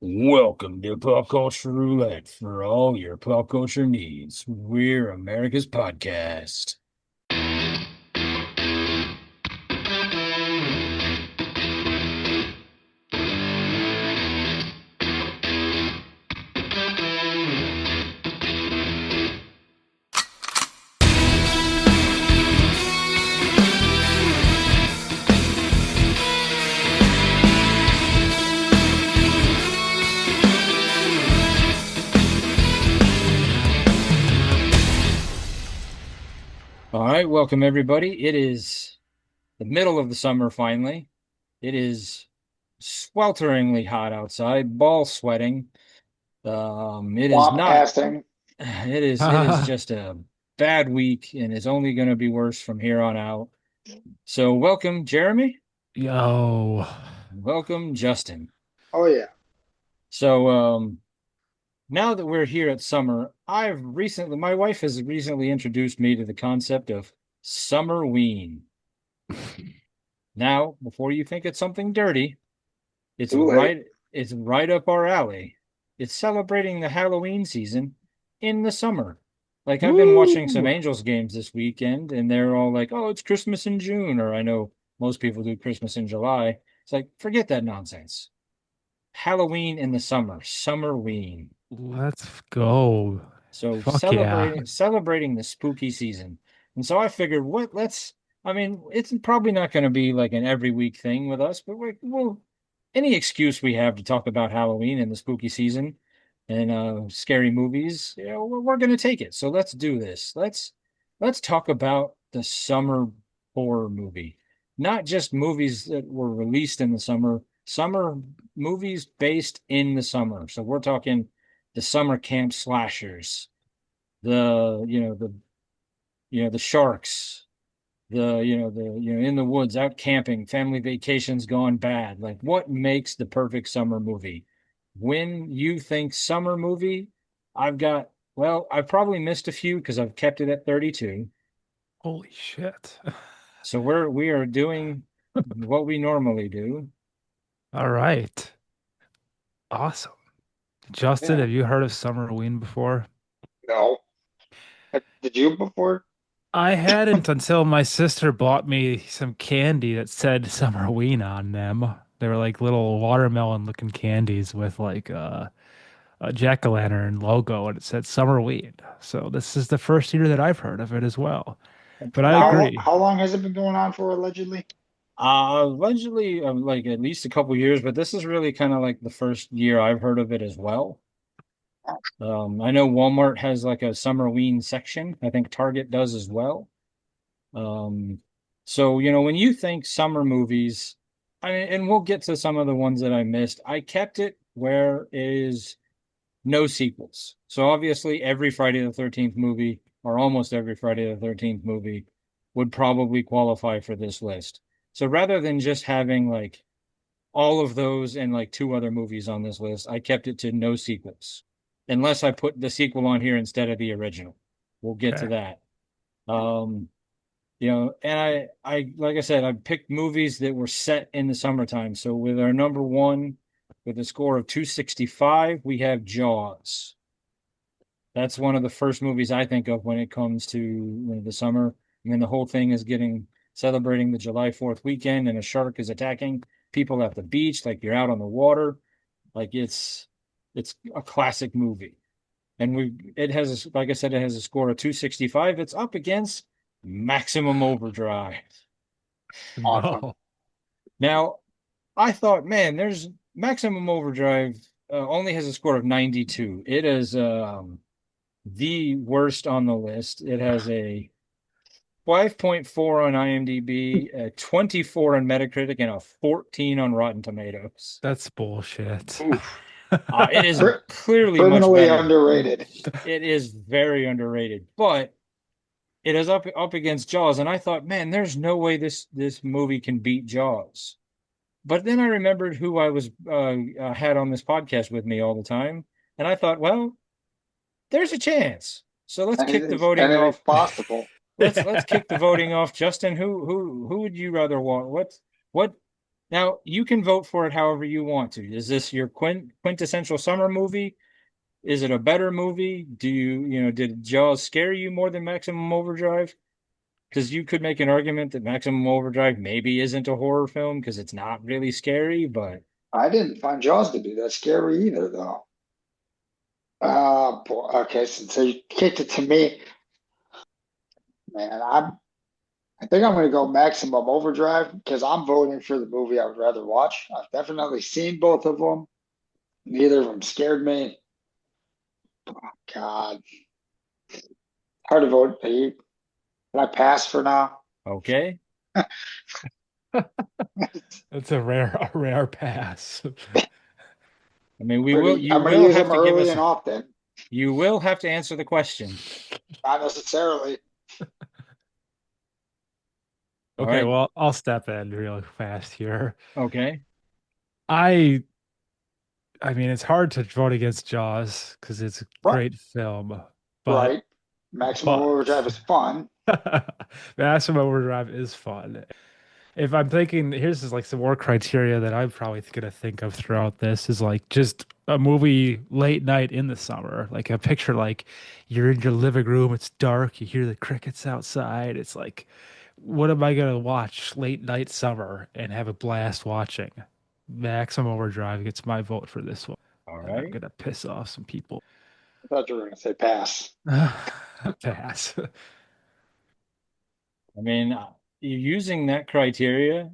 Welcome to Pop Culture Roulette for all your pop culture needs. We're America's podcast. All right, welcome everybody. It is the middle of the summer finally. It is swelteringly hot outside, ball sweating. It is Swamp not. passing. It is just a bad week, and it's only going to be worse from here on out. So, welcome, Jeremy. Yo. Welcome, Justin. Oh yeah. So, now that we're here at summer, my wife has recently introduced me to the concept of summerween. Now, before you think it's something dirty, it's Too late. right, it's right up our alley. It's celebrating the Halloween season in the summer. Like I've been watching some Woo. Angels games this weekend, and they're all like, "Oh, it's Christmas in June," or I know most people do Christmas in July. It's like, forget that nonsense. Halloween in the summer, summerween. Let's go. So Fuck yeah. celebrating the spooky season. And so I figured I mean, it's probably not going to be like an every week thing with us, but we'll any excuse we have to talk about Halloween and the spooky season and scary movies, we're going to take it. So let's do this. Let's talk about the summer horror movie. Not just movies that were released in the summer movies based in the summer. So we're talking the summer camp slashers, the sharks, the in the woods out camping, family vacations gone bad. Like what makes the perfect summer movie? When you think summer movie, I've probably missed a few because I've kept it at 32. Holy shit. So we are doing what we normally do. All right. Awesome. Justin, Yeah. have you heard of Summerween before? No. Did you before? I hadn't until my sister bought me some candy that said Summerween on them. They were like little watermelon looking candies with like a jack-o'-lantern logo and it said Summerween. So this is the first year that I've heard of it as well. But I How agree. how long has it been going on for allegedly? Allegedly, like at least a couple years, but this is really kind of like the first year I've heard of it as well. Oh, I know Walmart has like a Summerween section. I think Target does as well. Um, so when you think summer movies, I mean, and we'll get to some of the ones that I missed. I kept it where is no sequels. So obviously, every Friday the 13th movie, or almost every Friday the 13th movie, would probably qualify for this list. So rather than just having like all of those and like two other movies on this list, I kept it to no sequels, unless I put the sequel on here instead of the original. We'll get to Okay. that. Um, and like I said, I picked movies that were set in the summertime. So with our number one, with a score of 265, we have Jaws. That's one of the first movies I think of when it comes to the summer. I mean, the whole thing is celebrating the July 4th weekend, and a shark is attacking people at the beach, like you're out on the water. Like it's a classic movie. And it has, like I said, it has a score of 265. It's up against Maximum Overdrive. awesome. No. Now, I thought, man, there's Maximum Overdrive only has a score of 92. It is the worst on the list. It has a 5.4 on IMDb, a 24 on Metacritic, and a 14 on Rotten Tomatoes. That's bullshit. Oof. It is Cri- clearly much Criminally better. underrated. It is very underrated, but it is up against Jaws, and I thought, man, there's no way this movie can beat Jaws. But then I remembered who I was had on this podcast with me all the time, and I thought, well, there's a chance. So let's kick the voting Anything's off. possible. Let's kick the voting off. Justin, who would you rather want? What Now, you can vote for it however you want to. Is this your quintessential summer movie? Is it a better movie? Did Jaws scare you more than Maximum Overdrive? Because you could make an argument that Maximum Overdrive maybe isn't a horror film because it's not really scary, but I didn't find Jaws to be that scary either, though. Boy, okay, so you kicked it to me, man. I think I'm going to go Maximum Overdrive because I'm voting for the movie I would rather watch. I've definitely seen both of them. Neither of them scared me. God, hard to vote. Can I pass for now? okay. It's a rare pass. I mean, you I'm going to will use have them to give early us, and often. you will have to answer the question. Not necessarily. All Okay, right. well, I'll step in real fast here. Okay. I I mean, it's hard to vote against Jaws because it's a Right. great film, but Right. Maximum Overdrive is but fun. Maximum Overdrive is fun. If I'm thinking, here's just like some more criteria that I'm probably gonna think of throughout this is like just a movie late night in the summer, like a picture like you're in your living room, it's dark, you hear the crickets outside. It's like, what am I gonna watch late night summer and have a blast watching? Maximum Overdrive gets my vote for this one, All and I'm right. gonna piss off some people. I thought you were going to say pass. Pass. I mean, you're using that criteria.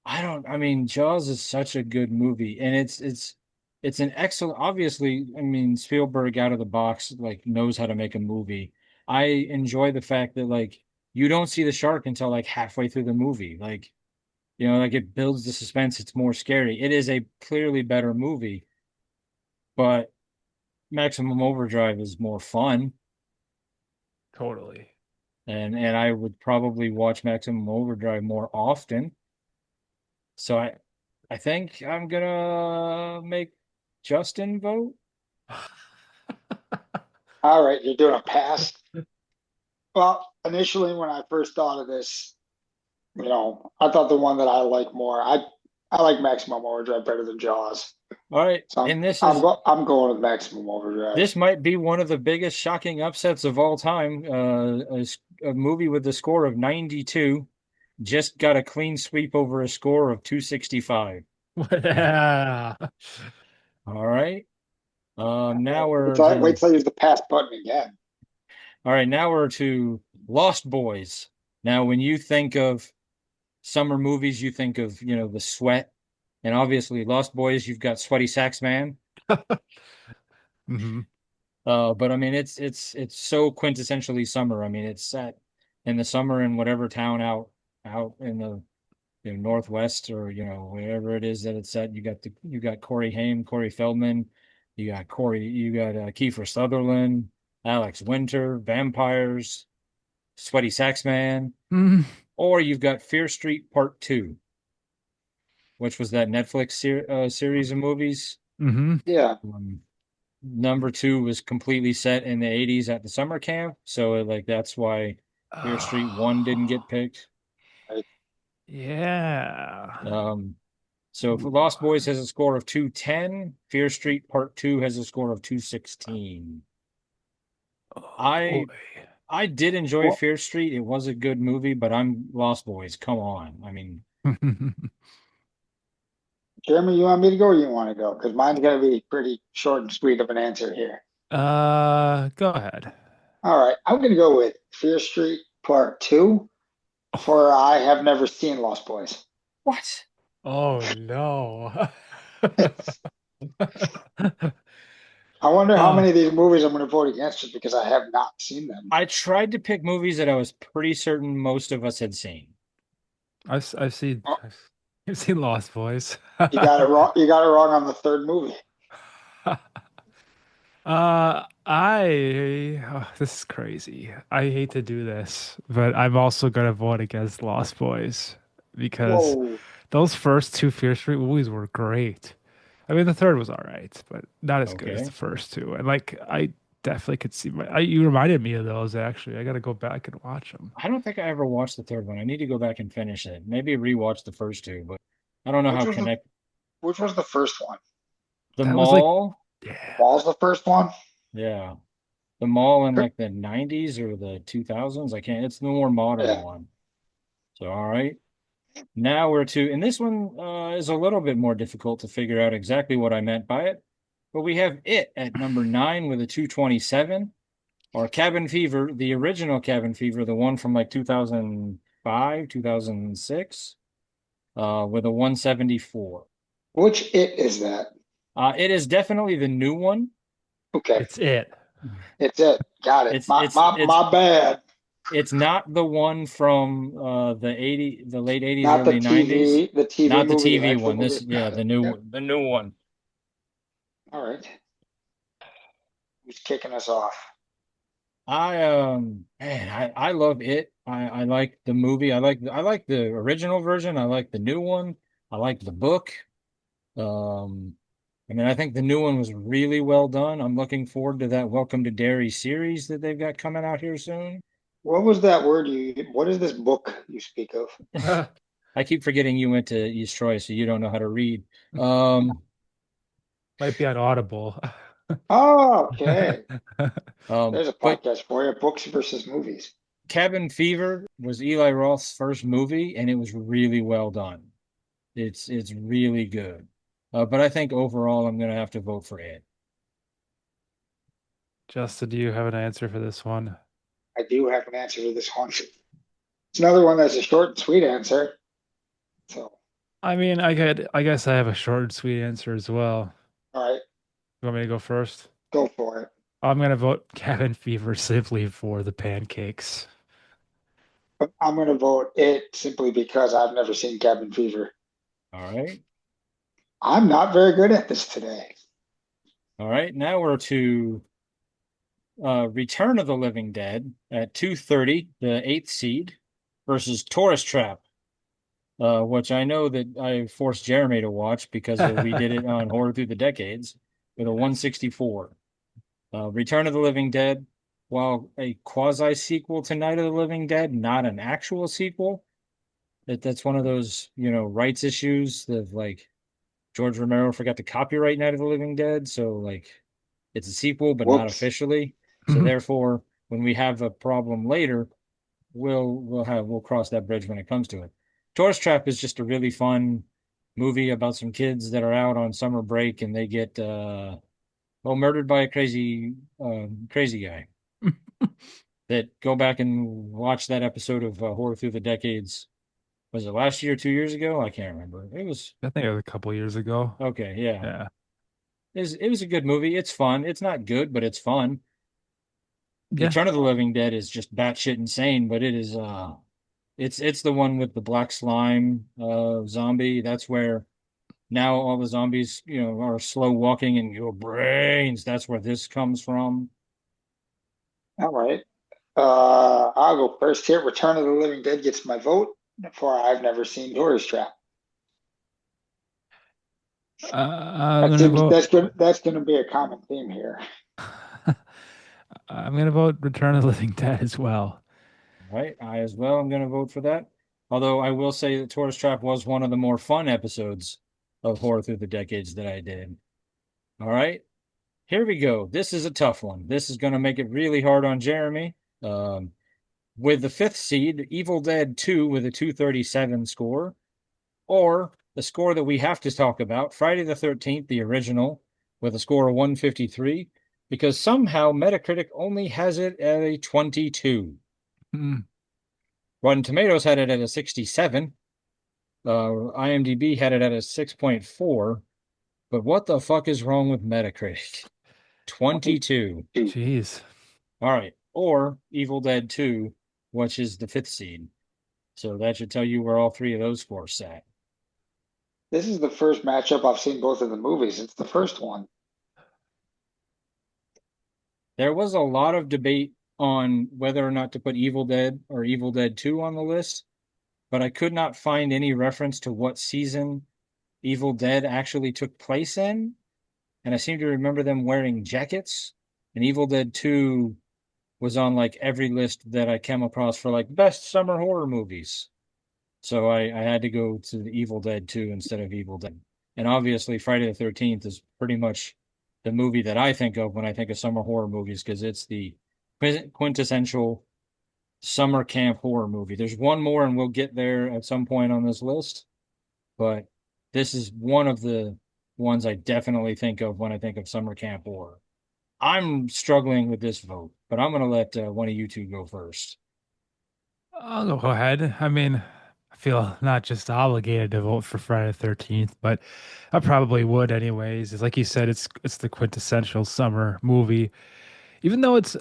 I mean, Jaws is such a good movie, and it's an excellent, obviously, I mean, Spielberg out of the box, like, knows how to make a movie. I enjoy the fact that, like, you don't see the shark until like halfway through the movie. Like, like it builds the suspense, it's more scary. It is a clearly better movie, but Maximum Overdrive is more fun, Totally. and I would probably watch Maximum Overdrive more often. So I think I'm gonna make Justin vote. All right, you're doing a pass. Well, initially when I first thought of this, I thought the one that I like more. I like Maximum Overdrive better than Jaws. All right, So and I'm going with Maximum Overdrive. this might be one of the biggest shocking upsets of all time. A movie with a score of 92 just got a clean sweep over a score of 265. Yeah. All right. Now Wait we're till to I use the pass button again. all right, now we're to Lost Boys. Now, when you think of summer movies, you think of, the sweat. And obviously, Lost Boys, you've got Sweaty Sax Man. hmm But I mean, it's so quintessentially summer. I mean, it's set in the summer in whatever town out in the Northwest or wherever it is that it's set. You got Corey Haim, Corey Feldman, you got Kiefer Sutherland, Alex Winter, vampires, Sweaty Sax Man, hmm or you've got Fear Street Part Two, which was that Netflix series of movies. hmm Yeah. Um, Number two was completely set in the 80s at the summer camp. So like that's why Fear Street 1 didn't get picked. Right. Yeah. Um, so if Ooh. Lost Boys has a score of 210, Fear Street Part 2 has a score of 216. Oh boy. I I did enjoy Well, Fear Street. It was a good movie, but I'm Lost Boys. Come on. I mean, Jeremy, you want me to go or you want to go? Because mine's going to be pretty short and sweet of an answer here. Go ahead. All right, I'm going to go with Fear Street Part 2 for I have never seen Lost Boys. what? Oh no. I wonder how Uh, many of these movies I'm going to vote against just because I have not seen them. I tried to pick movies that I was pretty certain most of us had seen. I've seen Oh, I've seen Lost Boys. you got it wrong. You got it wrong on the third movie. This is crazy. I hate to do this, but I'm also gonna vote against Lost Boys because Whoa. those first two Fear Street movies were great. I mean, the third was all right, but not as good as the Okay. first two. And like, I definitely could see you reminded me of those actually. I got to go back and watch them. I don't think I ever watched the third one. I need to go back and finish it. Maybe rewatch the first two, but I don't know Which how was the connect which was the first one? the That was like, mall. yeah. Ball's the first one. Yeah. The mall in like the 90s or the 2000s. I can't, it's the more modern Yeah. one. So, all right. Now we're to, and this one is a little bit more difficult to figure out exactly what I meant by it. But we have it at number nine with a 227, or Cabin Fever, the original Cabin Fever, the one from like 2005, 2006, with a 174. Which it is that? It is definitely the new one. Okay, It's it. it's it. Got it. It's My it's my it's my bad. it's not the one from the late 80s, Not the early 90s. TV, the TV Not the movie, the TV actual one. movie. This, yeah, Got it. Yep. the new one. All right. Who's kicking us off? I love it. I like the movie. I like the original version. I like the new one. I like the book. Um I mean, I think the new one was really well done. I'm looking forward to that Welcome to Derry series that they've got coming out here soon. What was that word you? What is this book you speak of? I keep forgetting you went to East Troy, so you don't know how to read. Um, Might be on Audible. Oh, okay. There's a but podcast for you. Books versus movies. Cabin Fever was Eli Roth's first movie, and it was really well done. It's really good. But I think overall, I'm gonna have to vote for it. Justin, do you have an answer for this one? I do have an answer to this one. It's another one that's a short and sweet answer. So, I mean, I guess I have a short and sweet answer as well. all right, You want me to go first? go for it. I'm gonna vote Cabin Fever simply for the pancakes. But I'm going to vote it simply because I've never seen Cabin Fever. All right. I'm not very good at this today. All right. Now we're to Return of the Living Dead at 230, the eighth seed, versus Tourist Trap, which I know that I forced Jeremy to watch because we did it on Horror Through the Decades with a 164. Return of the Living Dead, while a quasi sequel to Night of the Living Dead, not an actual sequel. That's one of those, rights issues that like George Romero forgot to copyright Night of the Living Dead, so like it's a sequel but not Whoops. officially. So therefore, when we have a problem later, we'll cross that bridge when it comes to it. Tourist Trap is just a really fun movie about some kids that are out on summer break and they get murdered by a crazy guy. That go back and watch that episode of Horror Through the Decades. Was it last year, 2 years ago? I can't remember. It was I think it was a couple years ago. okay. Yeah, Yeah. it was a good movie. It's fun. It's not good, but it's fun. Yeah. Return of the Living Dead is just batshit insane, but it is it's the one with the black slime zombie. That's where now all the zombies, are slow walking and your brains. That's where this comes from. All right. I'll go first here. Return of the Living Dead gets my vote for I've never seen Doris Trap. I'm That gonna seems vote. that's gonna be a common theme here. I'm gonna vote Return of the Living Dead as well. Right? I as well am going to vote for that. Although I will say that Tourist Trap was one of the more fun episodes of Horror Through the Decades that I did. All right. Here we go. This is a tough one. This is going to make it really hard on Jeremy. Um, with the fifth seed, Evil Dead 2 with a 237 score, or the score that we have to talk about, Friday the 13th, the original, with a score of 153, because somehow Metacritic only has it at a 22. Mm. Rotten Tomatoes had it at a 67. IMDb had it at a 6.4. But what the fuck is wrong with Metacritic? 22. 22. Jeez. All right. Or Evil Dead 2, which is the fifth seed. So that should tell you where all three of those scores sat. This is the first matchup I've seen both of the movies. It's the first one. There was a lot of debate on whether or not to put Evil Dead or Evil Dead 2 on the list, but I could not find any reference to what season Evil Dead actually took place in. And I seem to remember them wearing jackets. and Evil Dead 2 was on like every list that I came across for like best summer horror movies. So I had to go to the Evil Dead 2 instead of Evil Dead. And obviously Friday the 13th is pretty much the movie that I think of when I think of summer horror movies because it's the quintessential summer camp horror movie. There's one more and we'll get there at some point on this list, but this is one of the ones I definitely think of when I think of summer camp horror. I'm struggling with this vote, but I'm going to let one of you two go first. I'll go ahead. I mean, I feel not just obligated to vote for Friday the 13th, but I probably would anyways. It's like you said, it's the quintessential summer movie. Even though it's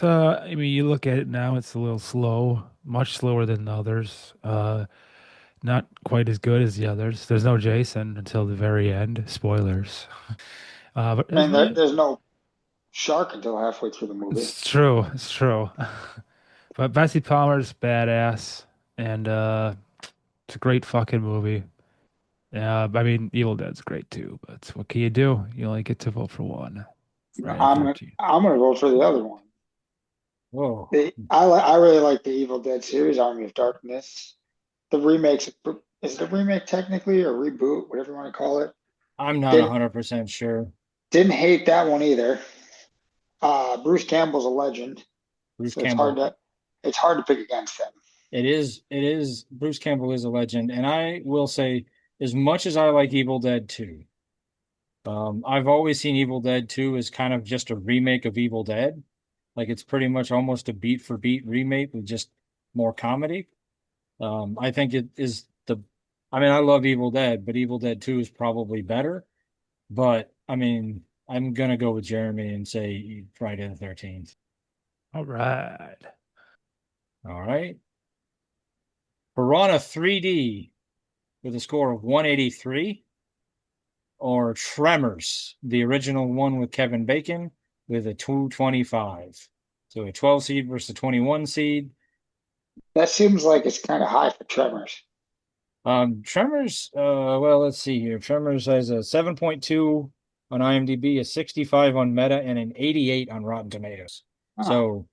I mean, you look at it now, it's a little slow, much slower than the others. Not quite as good as the others. There's no Jason until the very end. Spoilers. But I mean, there's no shark until halfway through the movie. it's true. It's true. But Bessie Palmer's badass, and it's a great fucking movie. I mean, Evil Dead's great too, but what can you do? You only get to vote for one. Friday the I'm 13th. I'm gonna vote for the other one. Whoa. I really like the Evil Dead series, Army of Darkness. The remakes is it a remake technically or reboot, whatever you want to call it. I'm not Didn't 100% sure. didn't hate that one either. Bruce Campbell's a legend, Bruce so Campbell. it's hard to pick against him. Bruce Campbell is a legend. And I will say, as much as I like Evil Dead 2, I've always seen Evil Dead 2 as kind of just a remake of Evil Dead. Like it's pretty much almost a beat for beat remake with just more comedy. I think it is I mean, I love Evil Dead, but Evil Dead 2 is probably better. But I mean, I'm gonna go with Jeremy and say Friday the 13th. All right. All right. Piranha 3D with a score of 183, or Tremors, the original one with Kevin Bacon, with a 225. So a 12 seed versus a 21 seed. That seems like it's kind of high for Tremors. Tremors, well, let's see here. Tremors has a 7.2 on IMDb, a 65 on Meta, and an 88 on Rotten Tomatoes. Huh. So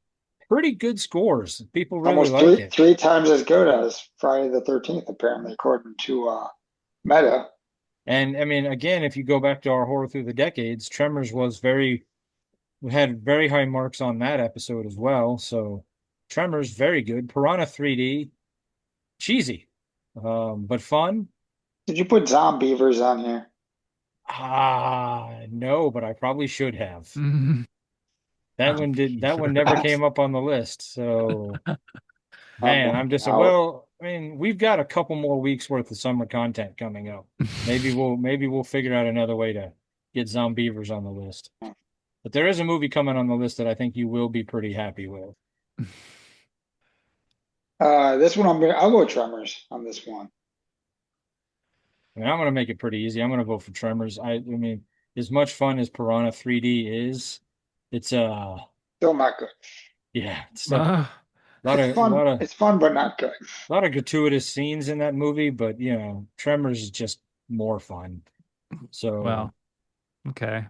pretty good scores. People really Almost liked it. three times as good as Friday the 13th, apparently, according to Meta. And I mean, again, if you go back to our horror through the decades, Tremors was very we had very high marks on that episode as well. So Tremors, very good. Piranha 3D, cheesy, but fun. Did you put Zombievers on here? No, but I probably should have. Mhm. That one never came up on the list. So I'm man, I'm bummed just out. well, I mean, we've got a couple more weeks worth of summer content coming up. Maybe we'll figure out another way to get Zombievers on the list. But there is a movie coming on the list that I think you will be pretty happy with. This one I'll go with Tremors on this one. I mean, I'm going to make it pretty easy. I'm going to vote for Tremors. I mean, as much fun as Piranha 3D is, it's Still not good. yeah, it's a Uh, lot It's of fun. It's fun, but not good. gratuitous scenes in that movie, but you know, Tremors is just more fun. So well, okay.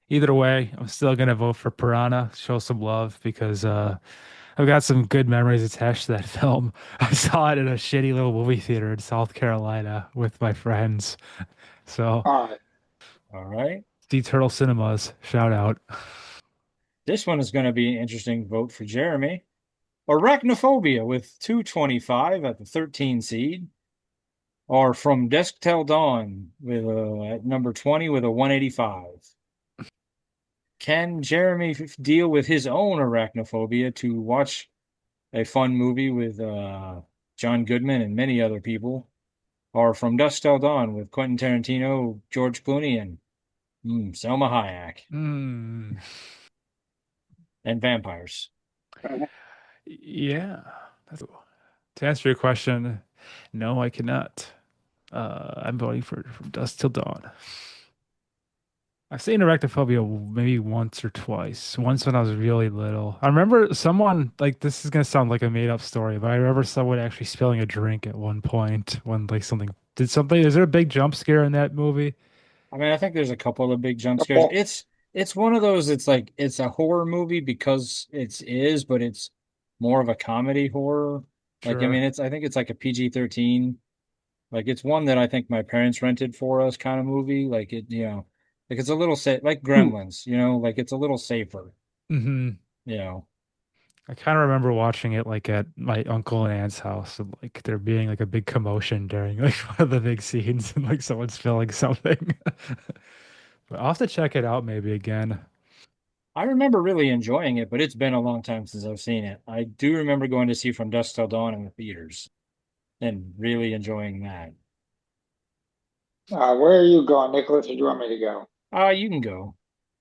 Either way, I'm still gonna vote for Piranha. Show some love because I've got some good memories attached to that film. I saw it in a shitty little movie theater in South Carolina with my friends. So, All right. all right. the Turtle Cinemas, shout out. This one is going to be an interesting vote for Jeremy. Arachnophobia with 225 at the 13 seed, or From Dusk Till Dawn with at number 20 with a 185. Can Jeremy deal with his own arachnophobia to watch a fun movie with John Goodman and many other people, or From Dusk Till Dawn with Quentin Tarantino, George Clooney, and Selma Hayek, Hmm. and vampires? Yeah. To answer your question, no, I cannot. I'm voting for From Dusk Till Dawn. I've seen Arachnophobia maybe once or twice. Once when I was really little. I remember someone, like, this is gonna sound like a made up story, but I remember someone actually spilling a drink at one point when like something. Is there a big jump scare in that movie? I mean, I think there's a couple of big jump scares. Couple. it's one of those, it's like it's a horror movie because it's is, but it's more of a comedy horror. Like, I Sure. mean, it's I think it's like a PG-13. Like it's one that I think my parents rented for us kind of movie. Like it, like it's a little safe, like Hmm. Gremlins, like it's a little safer, Hmm. you know. I kind of remember watching it like at my uncle and aunt's house, and like there being like a big commotion during like one of the big scenes, and like someone's spilling something. But I'll have to check it out maybe again. I remember really enjoying it, but it's been a long time since I've seen it. I do remember going to see From Dusk Till Dawn in the theaters and really enjoying that. Where are you going, Nicholas, or do you want me to go? You can go.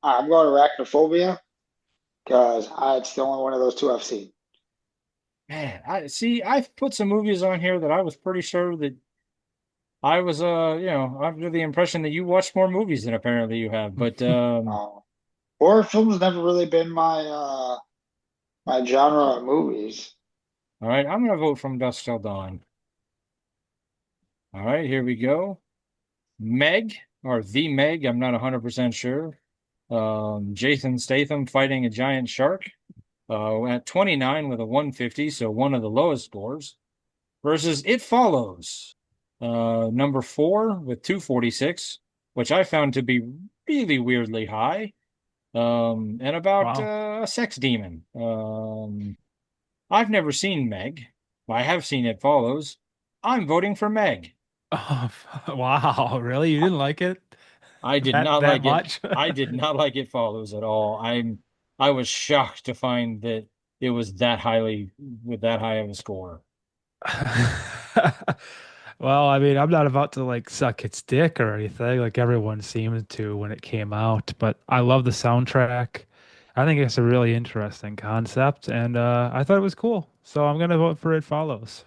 I'm going Arachnophobia because it's the only one of those two I've seen. Man, I see. I've put some movies on here that I was pretty sure that I was, under the impression that you watched more movies than apparently you have. But Uh, Horror films never really been my genre of movies. all right, I'm gonna vote From Dusk Till Dawn. All right, here we go. Meg or The Meg, I'm not 100% sure. Jason Statham fighting a giant shark at 29 with a 150, so one of the lowest scores, versus It Follows, number 4 with 246, which I found to be really weirdly high, and about Wow. a sex demon. I've never seen Meg. I have seen It Follows. I'm voting for Meg. Oh, wow, really? You didn't like it I did that not that like it. much? I did not like It Follows at all. I was shocked to find that it was that highly with that high of a score. Well, I mean, I'm not about to like suck its dick or anything, like everyone seemed to when it came out, but I love the soundtrack. I think it's a really interesting concept, and I thought it was cool. So I'm gonna vote for It Follows.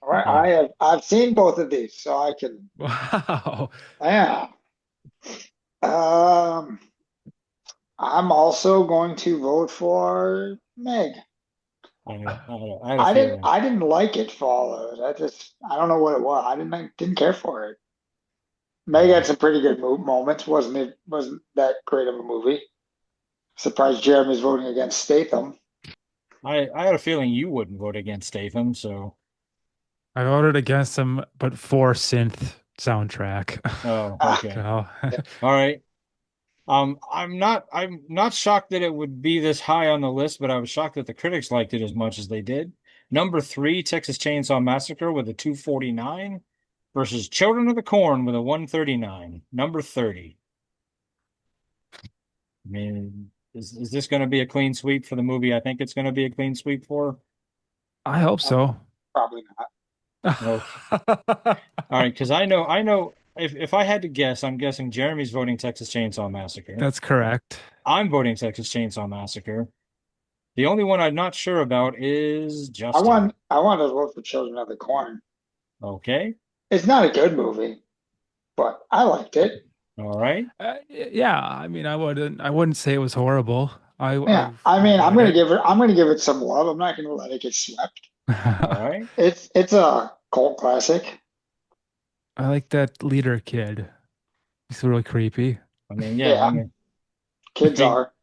All right, Yeah. I've seen both of these, so I can. Wow. Yeah. Um, I'm also going to vote for Meg. I had a feeling. I didn't like It Follows. I don't know what it was. I didn't care for it. Meg Yeah. had some pretty good moments. Wasn't that great of a movie. Surprised Jeremy's voting against Statham. I had a feeling you wouldn't vote against Statham, so I voted against him, but for synth soundtrack. oh, Ah, okay. So, All right. I'm not shocked that it would be this high on the list, but I was shocked that the critics liked it as much as they did. Number 3, Texas Chainsaw Massacre with a 249 versus Children of the Corn with a 139. Number 30. I mean, is this going to be a clean sweep for the movie? I think it's going to be a clean sweep for. I hope so. probably not. Oh, all right, because I know if I had to guess, I'm guessing Jeremy's voting Texas Chainsaw Massacre. That's correct. I'm voting Texas Chainsaw Massacre. The only one I'm not sure about is Justin. I want to vote for Children of the Corn. Okay. It's not a good movie, but I liked it. All right. Yeah, I mean, I wouldn't say it was horrible. Yeah, I've I mean, enjoyed it. I'm gonna give it some love. I'm not gonna let it get swept. All right. It's a cult classic. I like that leader kid. He's really creepy. I mean, yeah, I Yeah, mean, kids are.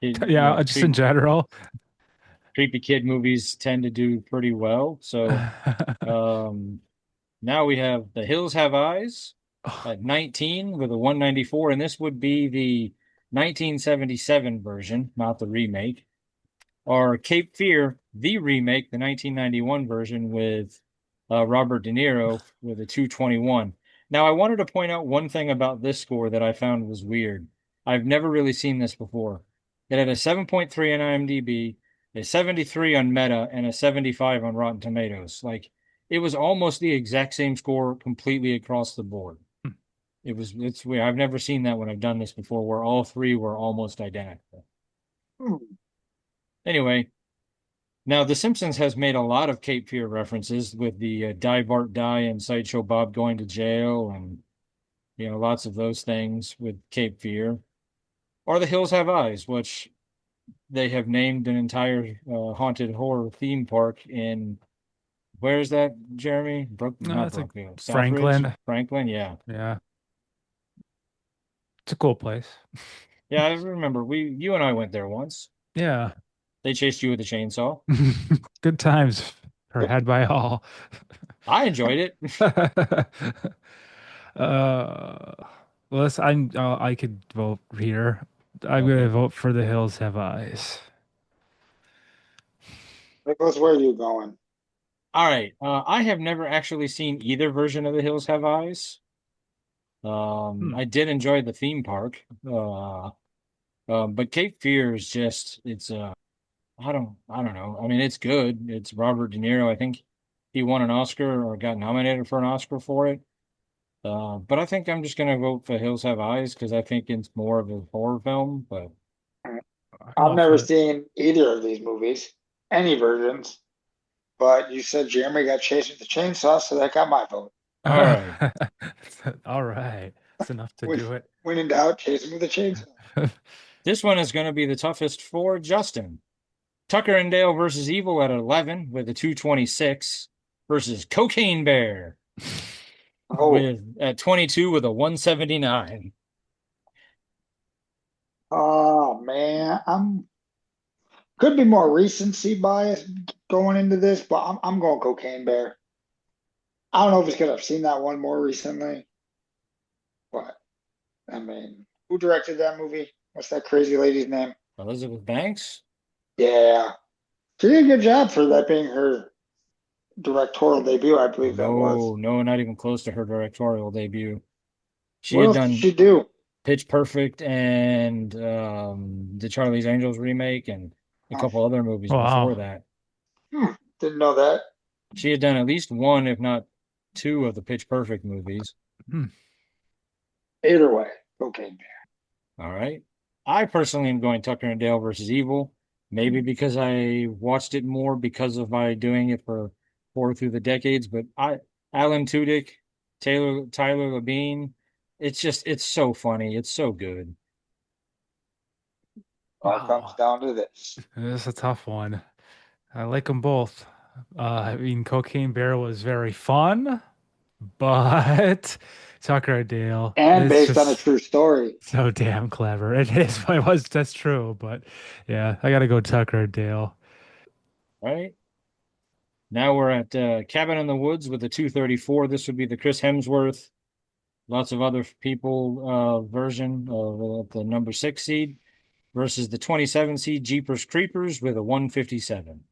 Yeah, just in general. creepy kid movies tend to do pretty well. So, um, now we have The Hills Have Eyes at 19 with a 194, and this would be the 1977 version, not the remake. Or Cape Fear, the remake, the 1991 version with Robert De Niro with a 221. Now, I wanted to point out one thing about this score that I found was weird. I've never really seen this before. It had a 7.3 on IMDb, a 73 on Meta, and a 75 on Rotten Tomatoes. Like, it was almost the exact same score completely across the board. It's weird. I've never seen that when I've done this before, where all three were almost identical. Hmm. Anyway, now, The Simpsons has made a lot of Cape Fear references with the Die Bart Die and Sideshow Bob going to jail and, lots of those things with Cape Fear. Or The Hills Have Eyes, which they have named an entire haunted horror theme park in, where is that, Jeremy? No, Not that's like Brookfield, Southridge, Franklin. Franklin, yeah. Yeah, it's a cool place. Yeah, I remember you and I went there once. Yeah. They chased you with a chainsaw. Good times are had by all. I enjoyed it. Uh, well, I could vote here. I'm gonna Okay. vote for The Hills Have Eyes. Nicholas, where are you going? All right. I have never actually seen either version of The Hills Have Eyes. Hmm. I did enjoy the theme park. But Cape Fear is just I don't know. I mean, it's good. It's Robert De Niro. I think he won an Oscar or got nominated for an Oscar for it. But I think I'm just gonna vote for Hills Have Eyes because I think it's more of a horror film. But I can I've vote never for it. seen either of these movies, any versions, but you said Jeremy got chased with the chainsaw, so that got my vote. all right, All right. That's enough to When, do it. when in doubt, chase him with a chainsaw. this one is gonna be the toughest for Justin. Tucker and Dale versus Evil at 11 with a 226 versus Cocaine Bear Oh, with at 22 with a 179. oh man, I'm could be more recency bias going into this, but I'm going Cocaine Bear. I don't know if it's because I've seen that one more recently, but I mean, who directed that movie? What's that crazy lady's name? Elizabeth Banks? Yeah, she did a good job for that being her directorial debut, I believe that was. No, no, not even close to her directorial debut. She What had else did done she do? Pitch Perfect and the Charlie's Angels remake and a Oh, couple other movies before Wow. that. didn't know that. She had done at least one, if not two, of the Pitch Perfect movies. Hmm. Either way, Cocaine All right. I personally am going Tucker and Dale versus Evil, maybe because I watched it more because of my doing it for four through the decades. But Alan Tudyk, Tyler Labine, it's so funny. It's so good. all comes Wow. down to this. This is a tough one. I like them both. I mean, Cocaine Bear was very fun, but Tucker and Dale And is based on a just true story. so damn clever. It is. That's true. But yeah, I gotta go Tucker and Dale. Right. Now we're at Cabin in the Woods with the 234. This would be the Chris Hemsworth, lots of other people version of the number six seed versus the 27 seed Jeepers Creepers with a 157.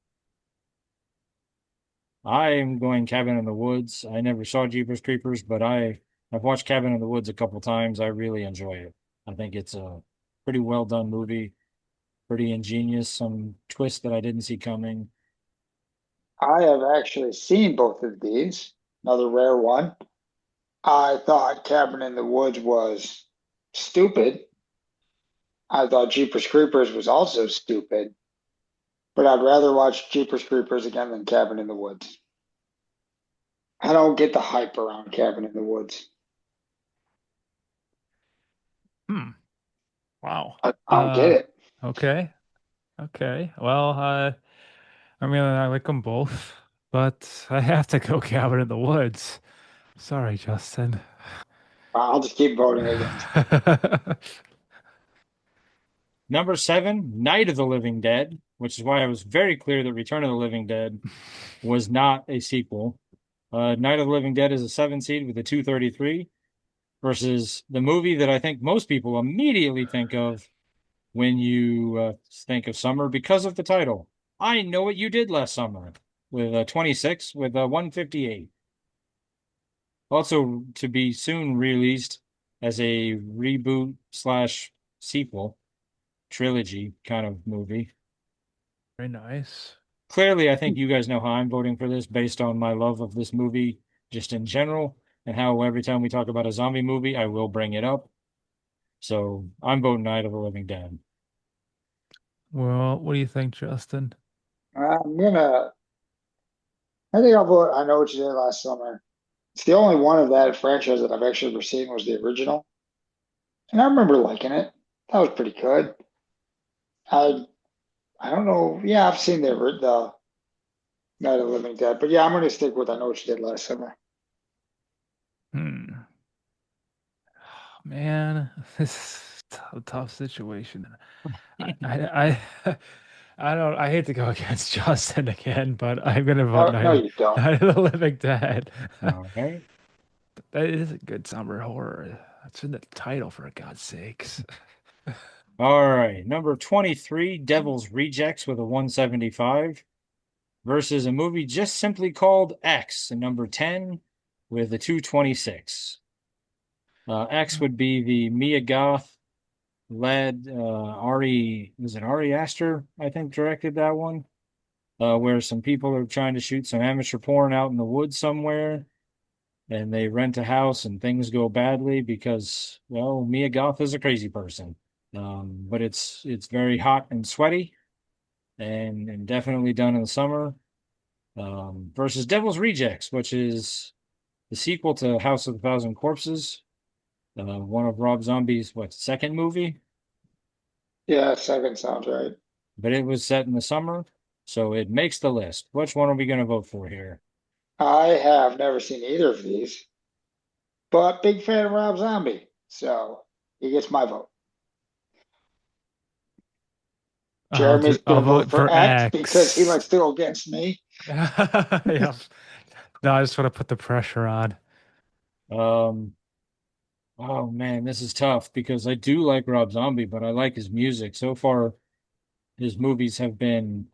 I am going Cabin in the Woods. I never saw Jeepers Creepers, but I've watched Cabin in the Woods a couple times. I really enjoy it. I think it's a pretty well done movie, pretty ingenious, some twist that I didn't see coming. I have actually seen both of these. Another rare one. I thought Cabin in the Woods was stupid. I thought Jeepers Creepers was also stupid, but I'd rather watch Jeepers Creepers again than Cabin in the Woods. I don't get the hype around Cabin in the Woods. Hmm. Wow. I don't get it. Okay. Okay. Well, I mean, I like them both, but I have to go Cabin in the Woods. Sorry, Justin. I'll just keep voting against it. Number seven, Night of the Living Dead, which is why I was very clear that Return of the Living Dead was not a sequel. Night of the Living Dead is a seven seed with a 233 versus the movie that I think most people immediately think of when you think of summer because of the title. I Know What You Did Last Summer with a 26 with a 158. Also to be soon released as a reboot slash sequel trilogy kind of movie. Very nice. Clearly, I think you guys know how I'm voting for this based on my love of this movie just in general and how every time we talk about a zombie movie, I will bring it up. So I'm voting Night of the Living Dead. Well, what do you think, Justin? I'm gonna. I think I'll vote. I know what you did last summer. It's the only one of that franchise that I've actually ever seen was the original, and I remember liking it. That was pretty good. I I don't know. Yeah, I've seen the Night of the Living Dead, but yeah, I'm gonna stick with I know what you did last summer. Hmm. Man, this tough situation. I I don't. I hate to go against Justin again, but I'm gonna vote No, no, you don't. Night of the Living Dead. All right. That is a good summer horror. That's in the title, for God's sakes. All right. Number 23, Devil's Rejects with a 175 versus a movie just simply called X, and number 10 with a 226. X would be the Mia Goth led Ari, was it Ari Aster, I think, directed that one, where some people are trying to shoot some amateur porn out in the woods somewhere, and they rent a house and things go badly because, well, Mia Goth is a crazy person. But it's very hot and sweaty and definitely done in the summer. Versus Devil's Rejects, which is the sequel to House of a Thousand Corpses, one of Rob Zombie's second movie, Yeah, second sounds right. but it was set in the summer, so it makes the list. Which one are we going to vote for here? I have never seen either of these, but big fan of Rob Zombie, so he gets my vote. Jeremy's I'll gonna vote vote for for X because he X. likes to go against me. Yeah. No, I just want to put the pressure on. Um, oh man, this is tough because I do like Rob Zombie, but I like his music. So far, his movies have been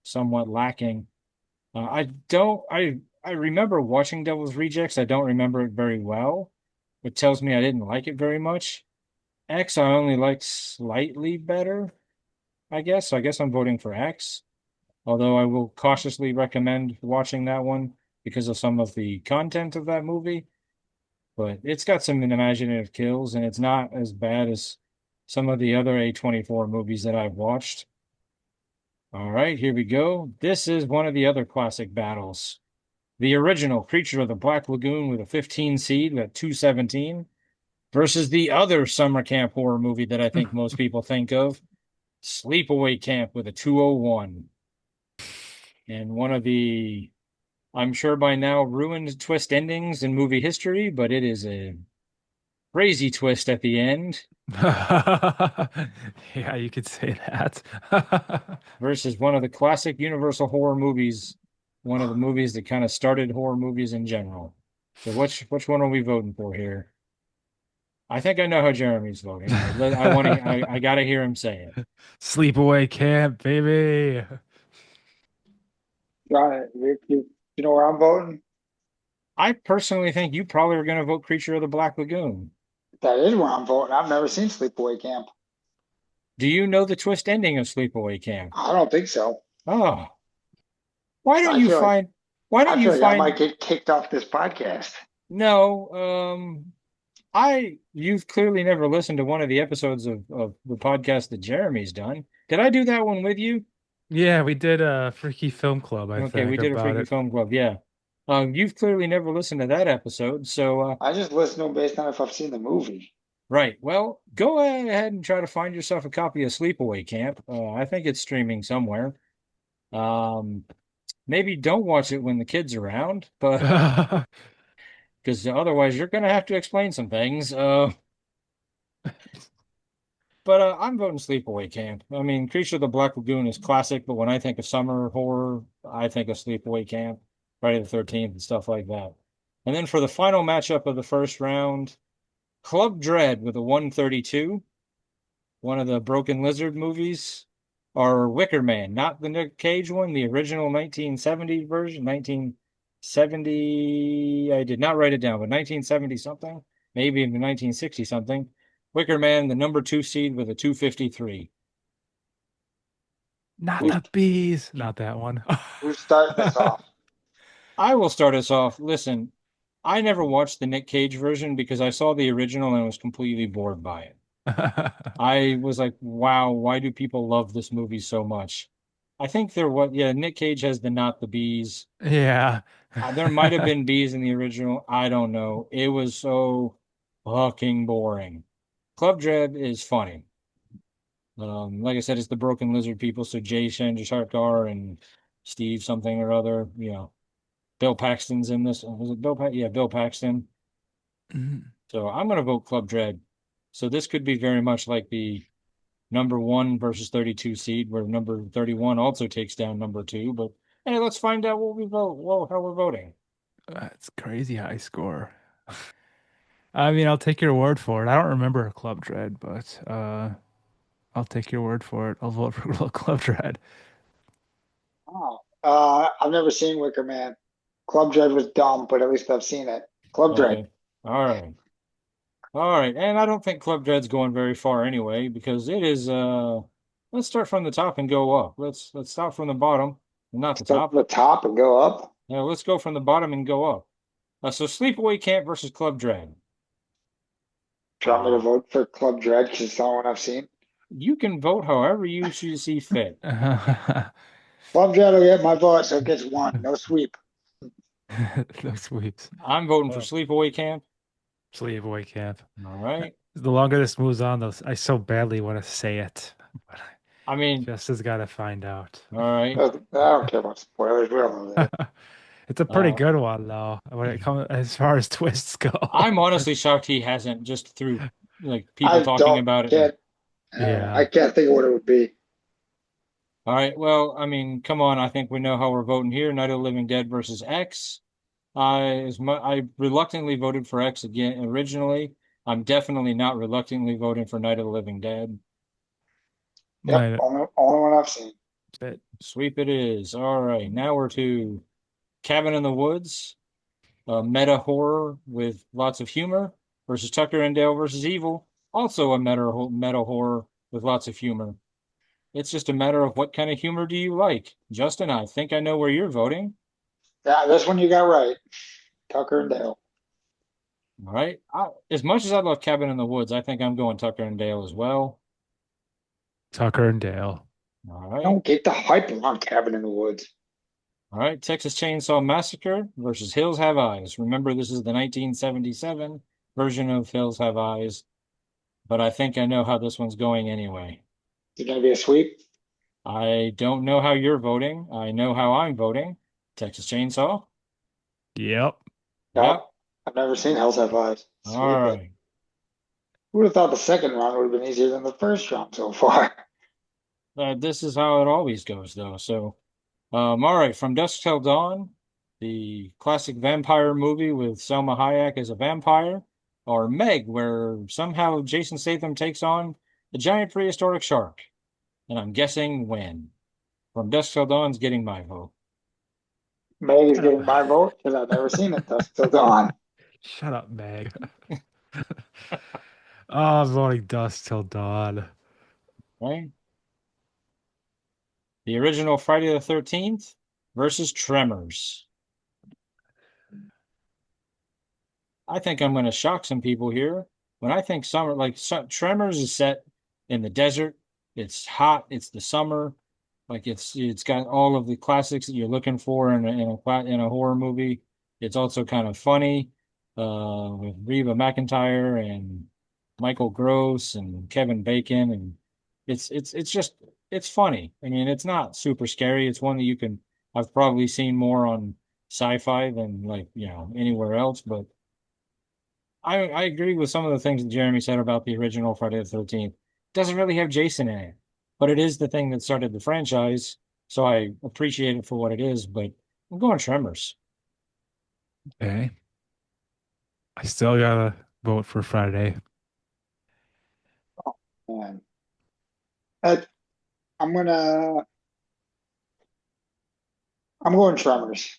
somewhat lacking. I don't. I remember watching Devil's Rejects. I don't remember it very well, which tells me I didn't like it very much. X, I only liked slightly better, I guess. So I guess I'm voting for X. Although I will cautiously recommend watching that one because of some of the content of that movie. But it's got some imaginative kills, and it's not as bad as some of the other A24 movies that I've watched. All right, here we go. This is one of the other classic battles. The original Creature of the Black Lagoon with a 15 seed at 217 versus the other summer camp horror movie that I think most people think of, Sleepaway Camp with a 201. And one of the, I'm sure by now, ruined twist endings in movie history, but it is a crazy twist at the end Yeah, you could say that. versus one of the classic Universal horror movies, one of the movies that kind of started horror movies in general. So which one are we voting for here? I think I know how Jeremy's voting, but I want to I got to hear him say it. Sleepaway camp, baby. John, you know where I'm voting? I personally think you probably are going to vote Creature of the Black Lagoon. That is where I'm voting. I've never seen Sleepaway Camp. Do you know the twist ending of Sleepaway Camp? I don't think so. Oh, why don't I you feel like find why don't I you feel like I might find get kicked off this podcast. no, I you've clearly never listened to one of the episodes of the podcast that Jeremy's done. Did I do that one with you? Yeah, we did a Freaky Film Club, I Okay, we think, did a about Freaky it. Film Club, yeah. You've clearly never listened to that episode, so I just listen to them based on if I've seen the movie. right. Well, go ahead and try to find yourself a copy of Sleepaway Camp. I think it's streaming somewhere. Um, maybe don't watch it when the kid's around, but because otherwise you're going to have to explain some things. But I'm voting Sleepaway Camp. I mean, Creature of the Black Lagoon is classic, but when I think of summer horror, I think of Sleepaway Camp, Friday the 13th, and stuff like that. And then for the final matchup of the first round, Club Dread with a 132, one of the Broken Lizard movies, or Wicker Man, not the Nick Cage one, the original 1970 version, 1970. I did not write it down, but 1970 something, maybe even 1960 something. Wicker Man, the number 2 seed with a 253. Not Who's the bees. Not that one. who's starting this off? I will start us off. Listen, I never watched the Nick Cage version because I saw the original and was completely bored by it. I was like, wow, why do people love this movie so much? I think there was, yeah, Nick Cage has the not the bees. Yeah. There might have been bees in the original. I don't know. It was so fucking boring. Club Dread is funny. Like I said, it's the Broken Lizard people. So Jay Chandrasekhar and Steve something or other. Bill Paxton's in this. Was it Bill? Yeah, Bill Paxton. Mhm. So I'm gonna vote Club Dread. So this could be very much like the number one versus 32 seed, where number 31 also takes down number two. But hey, let's find out what we vote. Whoa, how we're voting. That's crazy high score. I mean, I'll take your word for it. I don't remember Club Dread, but I'll take your word for it. I'll vote for Club Dread. Oh, I've never seen Wicker Man. Club Dread was dumb, but at least I've seen it. Club Dread. Okay. All right. All right. And I don't think Club Dread's going very far anyway, because it is let's start from the top and go up. Let's start from the bottom, not the Start top. from the top and go up. Now let's go from the bottom and go up. So Sleepaway Camp versus Club Dread. Do you want me to Ah. vote for Club Dread because it's the only one I've seen? You can vote however you see fit. Club Dread will get my vote, so it gets one. No sweep. No sweeps. I'm voting for Oh, Sleepaway Camp. Sleepaway Camp. All right. The longer this moves on, though, I so badly want to say it, but I I mean, just has got to find out. all right. I don't care about spoilers. We all know that. It's a pretty Uh, good one, though, when it comes as far as twists go. I'm honestly shocked he hasn't just through like people I talking don't about it. can't. I Yeah. can't think of what it would be. All right. Well, I mean, come on. I think we know how we're voting here. Night of the Living Dead versus X. I reluctantly voted for X again originally. I'm definitely not reluctantly voting for Night of the Living Dead. Yep, Might only one I've seen. bit. Sweep it is. All right. Now we're to Cabin in the Woods, meta horror with lots of humor versus Tucker and Dale versus Evil, also a meta horror with lots of humor. It's just a matter of what kind of humor do you like. Justin, I think I know where you're voting. Yeah, this one you got right. Tucker and Dale. All right. As much as I love Cabin in the Woods, I think I'm going Tucker and Dale as well. Tucker and Dale. All right. Don't get the hype on Cabin in the Woods. All right. Texas Chainsaw Massacre versus Hills Have Eyes. Remember, this is the 1977 version of Hills Have Eyes, but I think I know how this one's going anyway. Is it going to be a sweep? I don't know how you're voting. I know how I'm voting. Texas Chainsaw. Yep. Yep. No, I've never seen Hell's Have Eyes. All Sweep it. right. Who would have thought the second round would have been easier than the first round so far? This is how it always goes, though. So, all right. From Dusk Till Dawn, the classic vampire movie with Selma Hayek as a vampire, or Meg, where somehow Jason Statham takes on a giant prehistoric shark. And I'm guessing when. From Dusk Till Dawn's getting my vote. Meg is Shut up. getting my vote because I've never seen it. Dusk Till Dawn. Shut up, Meg. Oh, I'm voting Dust Till Dawn. Right? The original Friday the 13th versus Tremors. I think I'm going to shock some people here. When I think summer, Tremors is set in the desert. It's hot. It's the summer. Like it's got all of the classics that you're looking for in a horror movie. It's also kind of funny, with Reba McEntire and Michael Gross and Kevin Bacon, and it's just it's funny. I mean, it's not super scary. It's one that you can. I've probably seen more on sci-fi than anywhere else, but I agree with some of the things that Jeremy said about the original Friday the 13th. Doesn't really have Jason in it, but it is the thing that started the franchise, so I appreciate it for what it is, but I'm going Tremors. Okay. I still gotta vote for Friday. And I, I'm gonna. I'm going Tremors.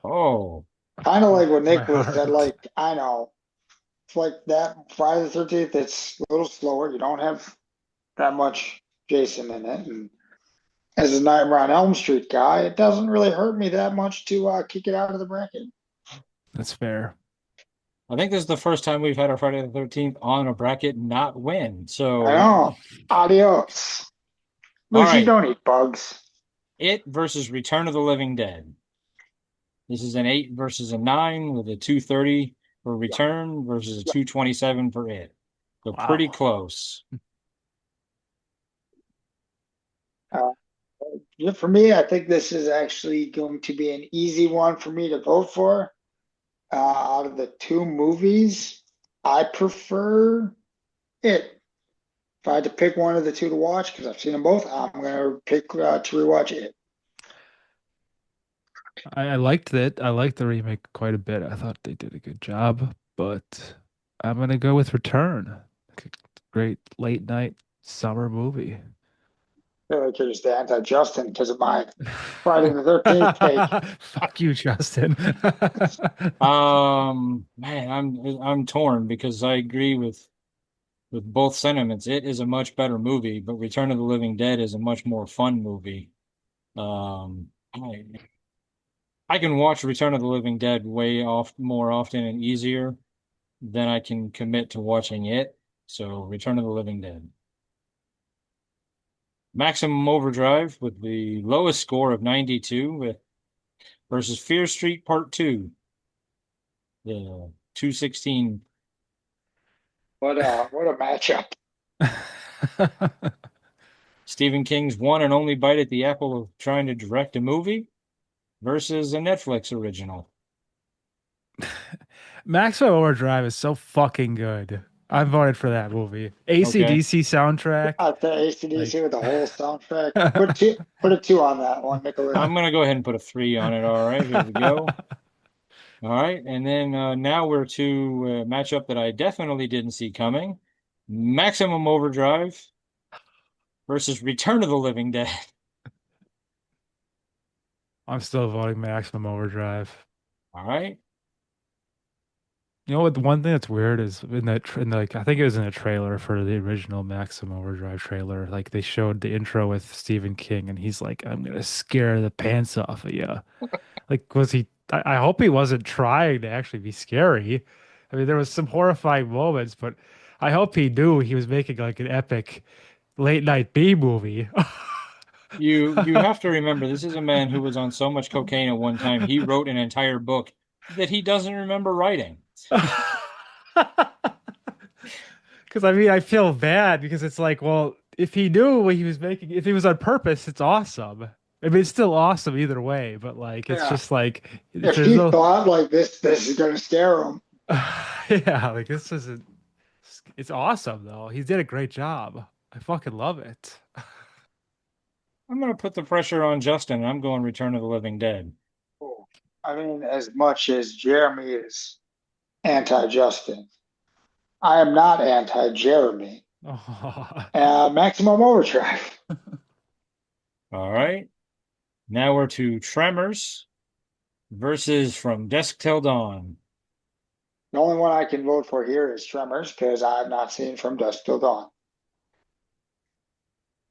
Oh, Kind of like what My Nicholas said. heart. Like I know it's like that Friday the 13th. It's a little slower. You don't have that much Jason in it, and as a Nightmare on Elm Street guy, it doesn't really hurt me that much to kick it out of the bracket. That's fair. I think this is the first time we've had our Friday the 13th on a bracket not win. I So, know. Adios. all Lucy, right, don't eat bugs. it versus Return of the Living Dead. This is an 8 versus a 9 with a 230 for Return versus a 227 for it. So pretty Wow. close. Uh, yeah, for me, I think this is actually going to be an easy one for me to vote for. Out of the two movies, I prefer It. If I had to pick one of the two to watch, because I've seen them both, I'm gonna pick to rewatch it. I liked it. I liked the remake quite a bit. I thought they did a good job, but I'm gonna go with Return. Great late night summer movie. I feel like you're just the anti-Justin because of my Friday the 13th take. Fuck you, Justin. Man, I'm torn because I agree with both sentiments. It is a much better movie, but Return of the Living Dead is a much more fun movie. I can watch Return of the Living Dead way off more often and easier than I can commit to watching it. So Return of the Living Dead. Maximum Overdrive with the lowest score of 92 versus Fear Street Part 2, the 216. What a matchup. Stephen King's one and only bite at the apple of trying to direct a movie versus a Netflix original. Maximum Overdrive is so fucking good. I voted for that movie. Okay. AC/DC soundtrack. At the AC/DC Like, with the whole soundtrack. Put a 2 on that one, Nicholas. I'm going to go ahead and put a 3 on it. All right, here we go. All right, and then now we're to a matchup that I definitely didn't see coming. Maximum Overdrive versus Return of the Living Dead. I'm still voting Maximum Overdrive. All right. You know what? The one thing that's weird is like I think it was in the trailer for the original Maximum Overdrive trailer. Like they showed the intro with Stephen King, and he's like, "I'm gonna scare the pants off of you." Like, was he? I hope he wasn't trying to actually be scary. I mean, there was some horrifying moments, but I hope he knew he was making like an epic late night B movie. You have to remember this is a man who was on so much cocaine at one time he wrote an entire book that he doesn't remember writing. Because I mean, I feel bad because it's like, well, if he knew what he was making, if he was on purpose, it's awesome. I mean, it's still awesome either way, but like, it's Yeah. just like, If there's he no, thought like this is gonna scare him. yeah, like this isn't, it's awesome though. He did a great job. I fucking love it. I'm going to put the pressure on Justin. I'm going Return of the Living Dead. Oh, I mean, as much as Jeremy is anti-Justin, I am not anti-Jeremy. Oh, Maximum Overdrive. All right. Now we're to Tremors versus From Dusk Till Dawn. The only one I can vote for here is Tremors because I have not seen From Dusk Till Dawn.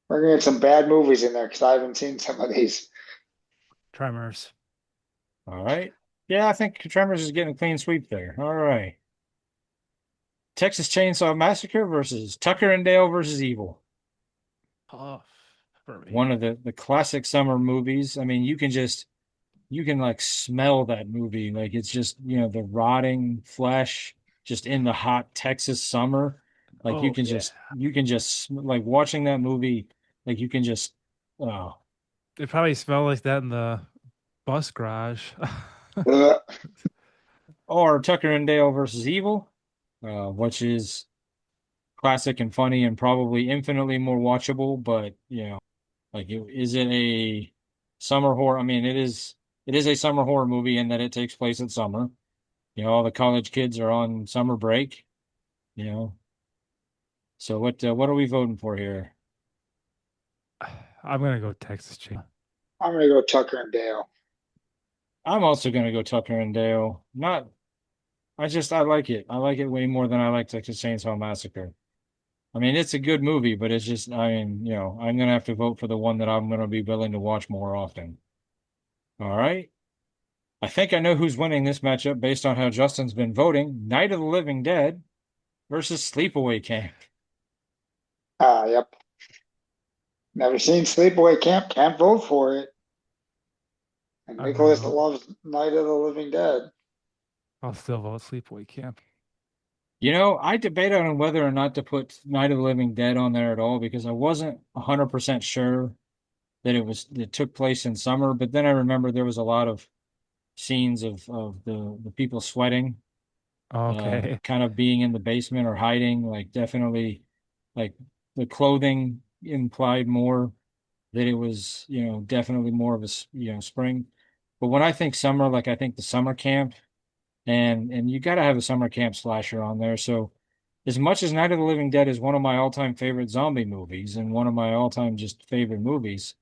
We're gonna get some bad movies in there because I haven't seen some of these. Tremors. All right. Yeah, I think Tremors is getting a clean sweep there. All right. Texas Chainsaw Massacre versus Tucker and Dale versus Evil. Tough for me. One of the classic summer movies. I mean, you can like smell that movie. Like it's just, the rotting flesh just in the hot Texas summer. Like Oh yeah. you can just like watching that movie, like you can just, oh, It probably smelled like that in the bus garage. Uh, or Tucker and Dale versus Evil, which is classic and funny and probably infinitely more watchable, but like is it a summer horror? I mean, it is a summer horror movie in that it takes place in summer. All the college kids are on summer break, you know. So what are we voting for here? I'm gonna go Texas Chain. I'm gonna go Tucker and Dale. I'm also gonna go Tucker and Dale. Not I like it. I like it way more than I like Texas Chainsaw Massacre. I mean, it's a good movie, but it's just I mean, I'm gonna have to vote for the one that I'm gonna be willing to watch more often. All right. I think I know who's winning this matchup based on how Justin's been voting. Night of the Living Dead versus Sleepaway Camp. Yep. Never seen Sleepaway Camp. Can't vote for it. And I'm gonna Nicholas vote. loves Night of the Living Dead. I'll still vote Sleepaway Camp. I debated on whether or not to put Night of the Living Dead on there at all because I wasn't 100% sure that it took place in summer, but then I remember there was a lot of scenes of the people sweating. Okay. kind of being in the basement or hiding, like definitely like the clothing implied more that it was, definitely more of a, spring. But when I think summer, like I think the summer camp and you got to have a summer camp slasher on there. So as much as Night of the Living Dead is one of my all-time favorite zombie movies and one of my all-time just favorite movies,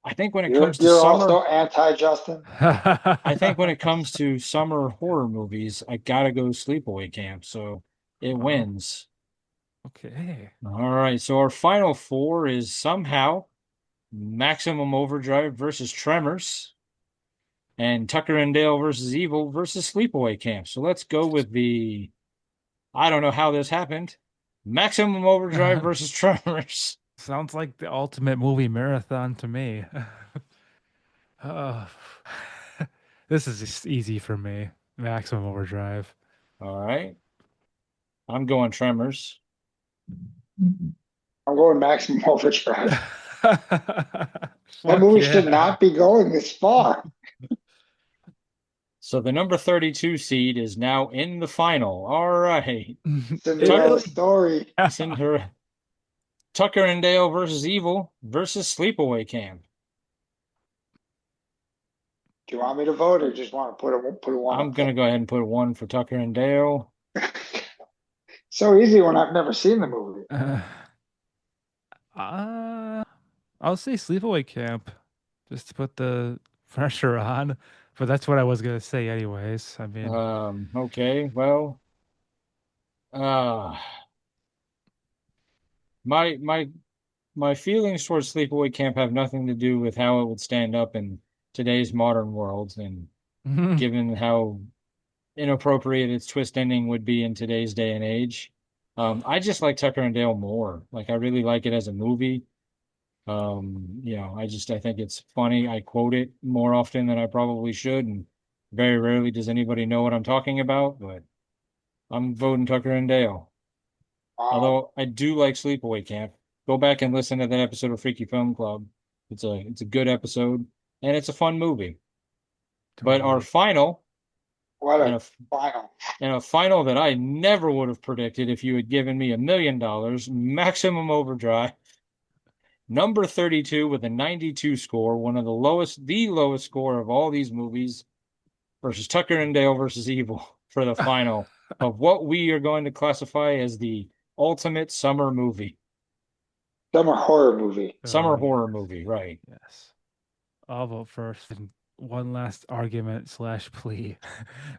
I think when it You're comes to you're summer, also anti Justin. I think when it comes to summer horror movies, I gotta go Sleepaway Camp. So it Oh, wins. okay. All right. So our final four is somehow Maximum Overdrive versus Tremors and Tucker and Dale versus Evil versus Sleepaway Camp. So let's go with the, I don't know how this happened. Maximum Overdrive versus Tremors. Sounds like the ultimate movie marathon to me. Uh, this is just easy for me. Maximum Overdrive. All right. I'm going Tremors. I'm going maximum overdrive. That Fuck movie should yeah. not be going this far. So the number 32 seed is now in the final. All right. It Tuck Cinderella really story. send her Tucker and Dale versus Evil versus Sleepaway Camp. Do you want me to vote or just want to put a one I'm up there? gonna go ahead and put one for Tucker and Dale. So easy when I've never seen the movie. uh, uh, I'll say Sleepaway Camp just to put the pressure on, but that's what I was gonna say anyways. I mean, Okay, well, uh my my feelings towards Sleepaway Camp have nothing to do with how it would stand up in today's modern world, and given how inappropriate its twist ending would be in today's day and age. I just like Tucker and Dale more. Like I really like it as a movie. I think it's funny. I quote it more often than I probably should, and very rarely does anybody know what I'm talking about, but I'm voting Tucker and Dale. Wow, Although I do like Sleepaway Camp. Go back and listen to that episode of Freaky Film Club. It's a good episode and it's a fun movie. But our totally. final what and a a final. and a final that I never would have predicted if you had given me $1 million, Maximum Overdrive, number 32 with a 92 score, one of the lowest score of all these movies, versus Tucker and Dale versus Evil for the final of what we are going to classify as the ultimate summer movie, Summer horror movie. summer Yeah. horror movie, right? Yes. I'll vote first. And one last argument slash plea.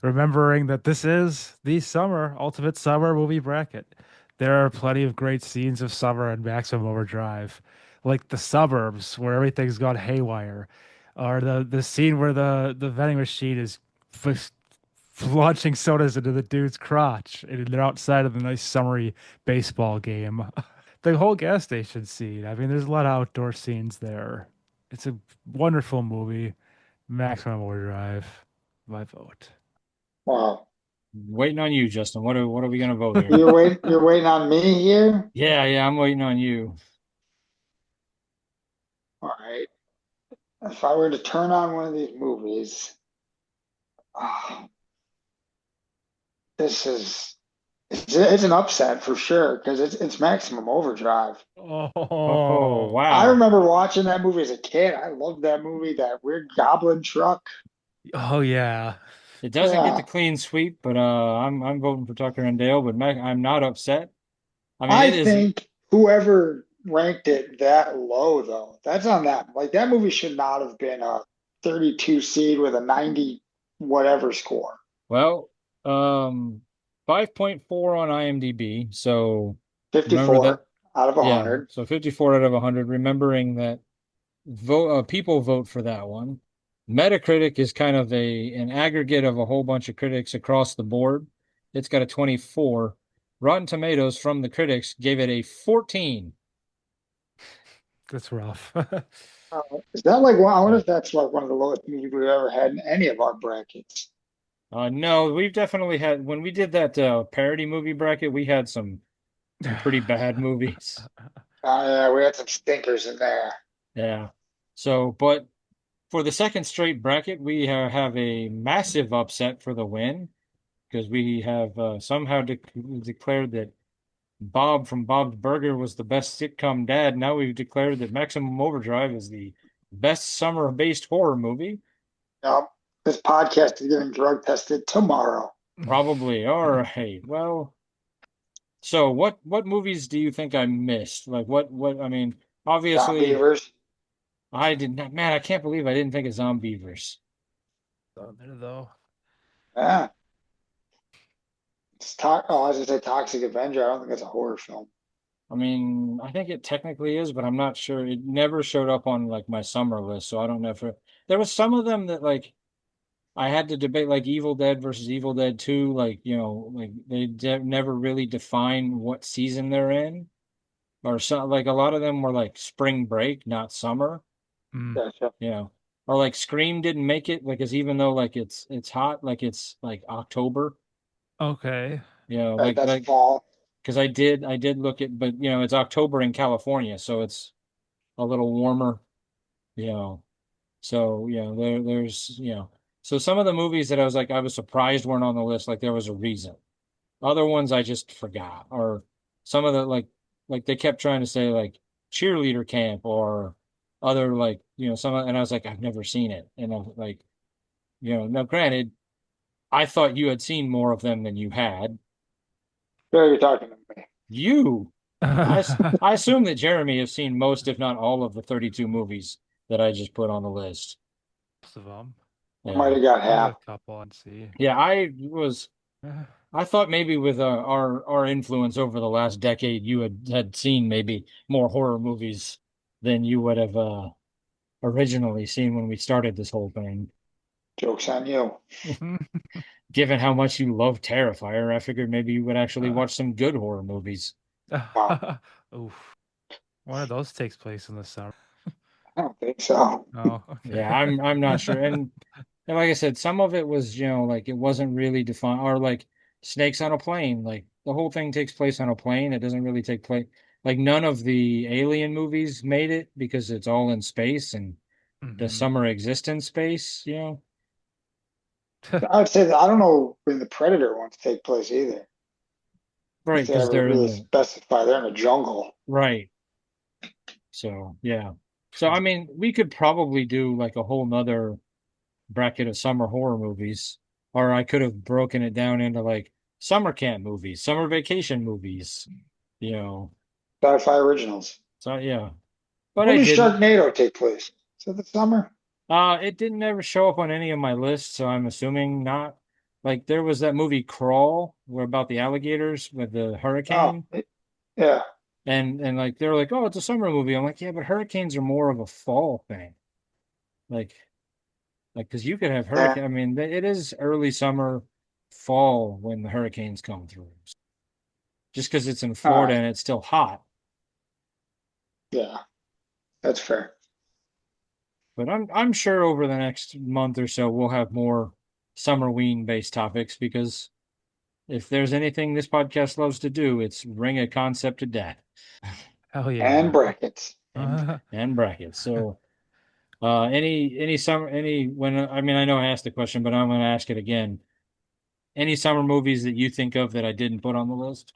Remembering that this is the summer, ultimate summer movie bracket. There are plenty of great scenes of summer and Maximum Overdrive, like the suburbs where everything's gone haywire, or the scene where the vending machine is f launching sodas into the dude's crotch, and they're outside of the nice summery baseball game. The whole gas station scene. I mean, there's a lot of outdoor scenes there. It's a wonderful movie. Maximum Overdrive. My vote. Wow. Waiting on you, Justin. What are we gonna vote here? You're waiting on me here? Yeah, yeah, I'm waiting on you. All right. If I were to turn on one of these movies, oh, this is it's an upset for sure because it's maximum overdrive. Oh, Oh, I wow. remember watching that movie as a kid. I loved that movie, that weird goblin truck. oh yeah. It doesn't get the Yeah. clean sweep, but I'm voting for Tucker and Dale, but I'm not upset. I mean, I it is think whoever ranked it that low though, that's on them. Like that movie should not have been a 32 seed with a 90 whatever score. well, um 5.4 on IMDb. So remember that, 54 out of yeah, 100. so 54 out of 100, remembering that people vote for that one. Metacritic is kind of an aggregate of a whole bunch of critics across the board. It's got a 24. Rotten Tomatoes from the critics gave it a 14. That's rough. Is that like one? I wonder Yeah. if that's like one of the lowest movies we've ever had in any of our brackets. No, we've definitely had when we did that parody movie bracket, we had some pretty bad movies. Yeah, we had some stinkers in there. Yeah. So, but for the second straight bracket, we have a massive upset for the win. because we have somehow declared that Bob from Bob's Burger was the best sitcom dad. Now we've declared that Maximum Overdrive is the best summer-based horror movie. Yep. This podcast is getting drug tested tomorrow. Probably. All right. Well, so what movies do you think I missed? Like what I mean, obviously Zombievers. I did not, man, I can't believe I didn't think of Zombievers. On there though. Yeah. I was gonna say Toxic Avenger. I don't think it's a horror film. I mean, I think it technically is, but I'm not sure. It never showed up on like my summer list, so I don't know if there was some of them that like I had to debate, like Evil Dead versus Evil Dead 2, like, like they never really define what season they're in, or so like a lot of them were like spring break, not summer, Mm, Gotcha. you know. Or like Scream didn't make it, like, because even though like it's hot, like it's like October, okay. Right, that's like fall. because I did look at, but it's October in California, so it's a little warmer, you know. So there's so some of the movies that I was surprised weren't on the list, like there was a reason. Other ones I just forgot, or some of the like they kept trying to say like cheerleader camp or other like and I was like I've never seen it, and I'm like now granted I thought you had seen more of them than you had. Sure, you're talking to me. You I assume that Jeremy has seen most, if not all, of the 32 movies that I just put on the list. Most of them. I might Yeah. have got There's a half. couple I'd see. Yeah, I thought maybe with our influence over the last decade, you had seen maybe more horror movies than you would have originally seen when we started this whole thing. Joke's on you. Given how much you love Terrifier, I figured maybe you would actually Uh, watch some good horror movies. Wow. Oof. One of those takes place in the summer. I don't think so. Oh, Yeah, okay. I'm not sure. And like I said, some of it was, like it wasn't really defined, or like Snakes on a Plane. Like the whole thing takes place on a plane. It doesn't really take place. Like none of the Alien movies made it because it's all in space and does Hmm. summer exist in space? I would say that I don't know when the Predator ones take place either. Right, If they because ever they're in really the specify, they're in the jungle. right. So yeah. So I mean, we could probably do like a whole nother bracket of summer horror movies, or I could have broken it down into like summer camp movies, summer vacation movies, you know. Sci-fi originals. So yeah, but When I does didn't. Sharknado take place? Is it the summer? It didn't ever show up on any of my lists, so I'm assuming not. Like there was that movie Crawl, where about the alligators with the Oh, hurricane, yeah. and like they're like, oh, it's a summer movie. I'm like, yeah, but hurricanes are more of a fall thing. Like because you could have Yeah. hurricane. I mean, it is early summer, fall when the hurricanes come through. Just because it's in All Florida right. and it's still hot. Yeah, that's fair. But I'm sure over the next month or so we'll have more summerween based topics because if there's anything this podcast loves to do, it's bring a concept to death Hell And yeah. brackets. and brackets. So any summer any when I mean I know I asked the question, but I'm going to ask it again. Any summer movies that you think of that I didn't put on the list?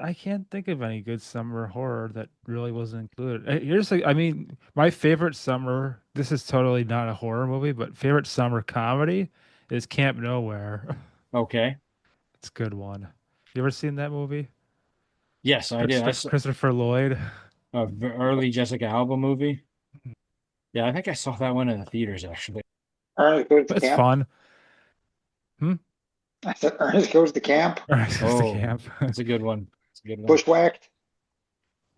I can't think of any good summer horror that really wasn't included. Here's like, I mean, my favorite summer, this is totally not a horror movie, but favorite summer comedy is Camp Nowhere. Okay. It's a good one. You ever seen that movie? Yes, I did. Christopher Lloyd. Early Jessica Alba movie. Yeah, I think I saw that one in the theaters actually. Ernest goes to It's camp. fun. Hmm? I said Ernest goes to camp. It's just a Oh, camp. it's a good one. It's a good one. Bushwhacked.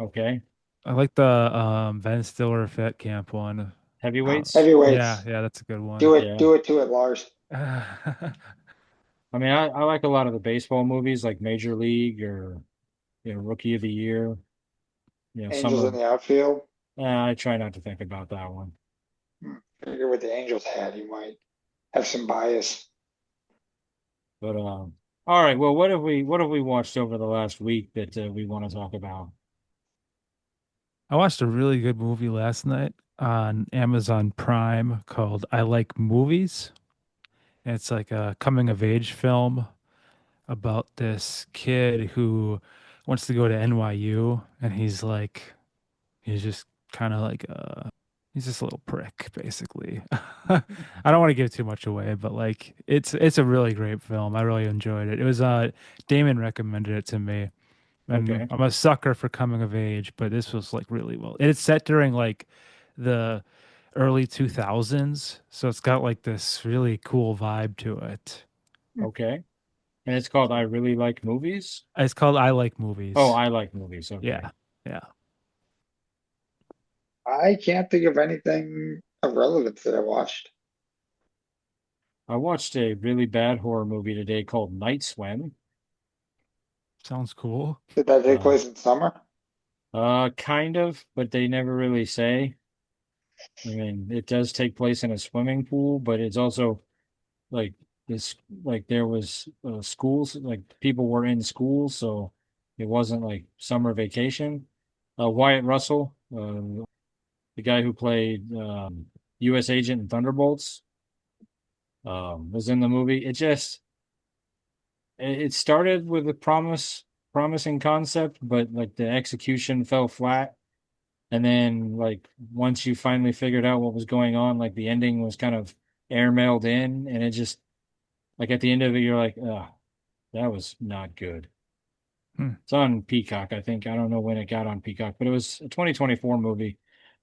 Okay. I like the Ben Stiller Fit Camp one. Heavyweights. Yeah, Heavyweights. yeah, that's a good one. Do it. Yeah. Do it to it, Lars. I mean, I like a lot of the baseball movies like Major League or Rookie of the Year. Some Angels in of the outfield. I try not to think about that one. Figure what the Angels had, you might have some bias. But all right. Well, what have we watched over the last week that we want to talk about? I watched a really good movie last night on Amazon Prime called I Like Movies. It's like a coming of age film about this kid who wants to go to NYU, and he's just kind of like he's just a little prick basically. I don't want to give too much away, but like it's a really great film. I really enjoyed it. It was Damon recommended it to me, and Okay. I'm a sucker for coming of age, but this was like really well. It's set during like the early 2000s, so it's got like this really cool vibe to it. Okay. And it's called I Really Like Movies. It's called I Like Oh, Movies. I Like Movies. Okay. Yeah. Yeah. I can't think of anything of relevance that I watched. I watched a really bad horror movie today called Night Swim. Sounds cool. Did that take Uh, place in summer? kind of, but they never really say. I mean, it does take place in a swimming pool, but it's also like this, like there was schools, like people were in school, so it wasn't like summer vacation. Wyatt Russell, the guy who played U.S. Agent in Thunderbolts, was in the movie. It started with a promising concept, but like the execution fell flat. And then like once you finally figured out what was going on, like the ending was kind of airmailed in, and it just like at the end of it, you're like, oh, that was not good. Hmm. It's on Peacock, I think. I don't know when it got on Peacock, but it was a 2024 movie.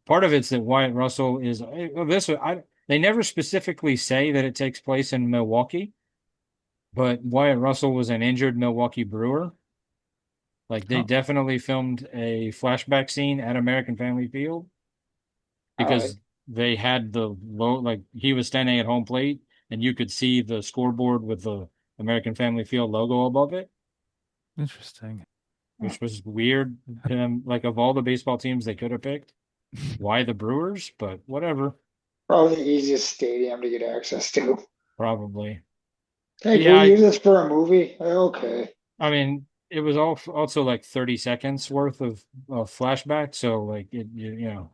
Part of it's that Wyatt Russell is this. They never specifically say that it takes place in Milwaukee, but Wyatt Russell was an injured Milwaukee Brewer. Like they Oh, definitely filmed a flashback scene at American Family Field All right. because they had the low, like he was standing at home plate and you could see the scoreboard with the American Family Field logo above it, interesting. which was weird to them. Like of all the baseball teams they could have picked, why the Brewers? But whatever, Probably the easiest stadium to get access to. probably. Hey, But can yeah, we use this for a movie? Okay. I mean, it was all also like 30 seconds worth of flashback, so like you know.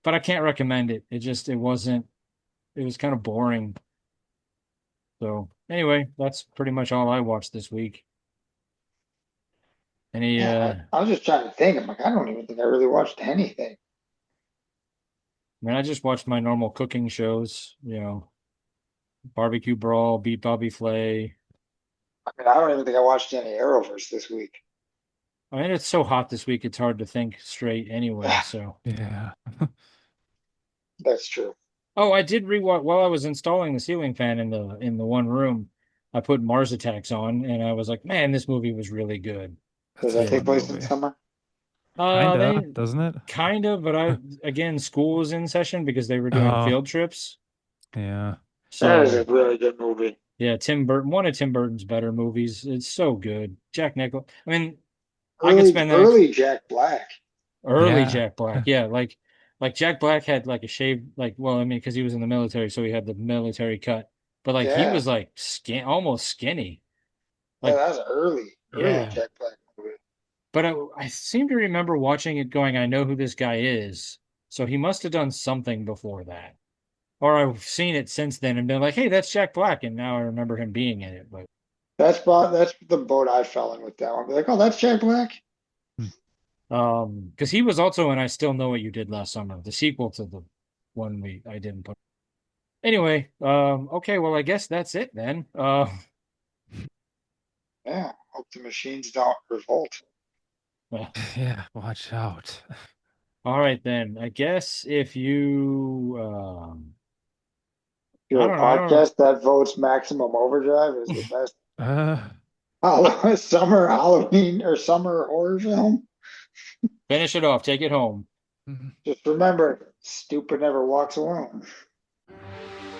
But I can't recommend it. It wasn't, it was kind of boring. So anyway, that's pretty much all I watched this week. Any Yeah, I was just trying to think. I'm like, I don't even think I really watched anything. I mean I just watched my normal cooking shows, Barbecue Brawl, Beat Bobby Flay. I mean, I don't even think I watched any Arrowverse this week. I mean it's so hot this week it's hard to think straight anyway, Yeah, so. Yeah. that's true. Oh, I did rewatch while I was installing the ceiling fan in the one room. I put Mars Attacks on and I was like, man, this movie was really good. Does That's a that take And fun place in movie. summer? Kinda, they doesn't it? kind of, but again, school was in session because they were doing Oh, field trips. yeah. That is a So really good movie. yeah, Tim Burton, one of Tim Burton's better movies. It's so good. Jack Nicholson. I mean, I could Early, spend that early Jack Black. early Yeah. Jack Black. Yeah, like Jack Black had like a shave, like well, I mean, because he was in the military, so he had the military cut. But like he Yeah, was like almost skinny. yeah, Like that's an early yeah. Jack Black movie. But I seem to remember watching it going, I know who this guy is. So he must have done something before that. Or I've seen it since then and been like, hey, that's Jack Black, and now I remember him being in it. But That's the boat I fell in with that one. Be like, oh, that's Jack Black. Hmm. because he was also in I Still Know What You Did Last Summer, the sequel to the one I didn't put. Anyway, okay, well I guess that's it then. Yeah, hope the machines don't revolt. Well, Yeah, watch out. all right then. I guess if you You're I a don't know, I don't podcast that votes Maximum Overdrive is the best Uh, Summer Halloween or summer horror film. finish it off, take it home. Just remember, stupid never walks alone.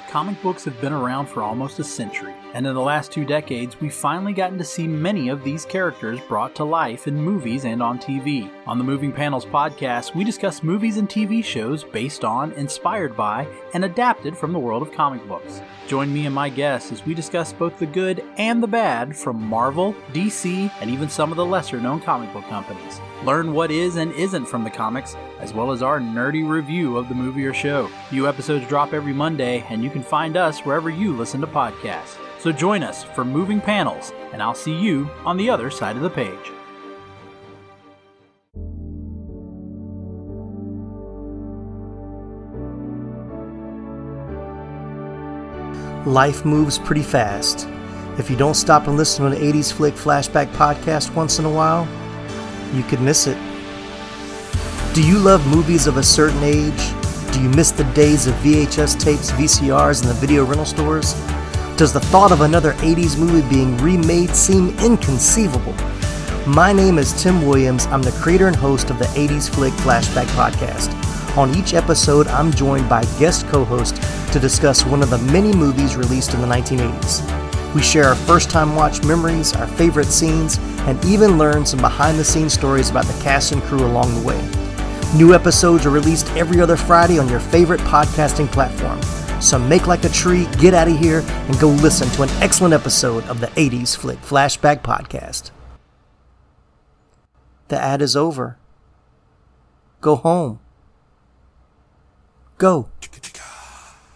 Comic books have been around for almost a century, and in the last 2 decades, we've finally gotten to see many of these characters brought to life in movies and on TV. On the Moving Panels podcast, we discuss movies and TV shows based on, inspired by, and adapted from the world of comic books. Join me and my guests as we discuss both the good and the bad from Marvel, DC, and even some of the lesser-known comic book companies. Learn what is and isn't from the comics, as well as our nerdy review of the movie or show. New episodes drop every Monday, and you can can find us wherever you listen to podcasts. So join us for Moving Panels, and I'll see you on the other side of the page. Life moves pretty fast. If you don't stop and listen to an 80s Flick Flashback podcast once in a while, you could miss it. Do you love movies of a certain age? Do you miss the days of VHS tapes, VCRs, and the video rental stores? Does the thought of another 80s movie being remade seem inconceivable? My name is Tim Williams. I'm the creator and host of the 80s Flick Flashback podcast. On each episode, I'm joined by guest co-hosts to discuss one of the many movies released in the 1980s. We share our first-time watch memories, our favorite scenes, and even learn some behind-the-scenes stories about the cast and crew along the way. New episodes are released every other Friday on your favorite podcasting platform. So make like a tree, get out of here, and go listen to an excellent episode of the 80s Flick Flashback podcast. The ad is over. Go home. Go.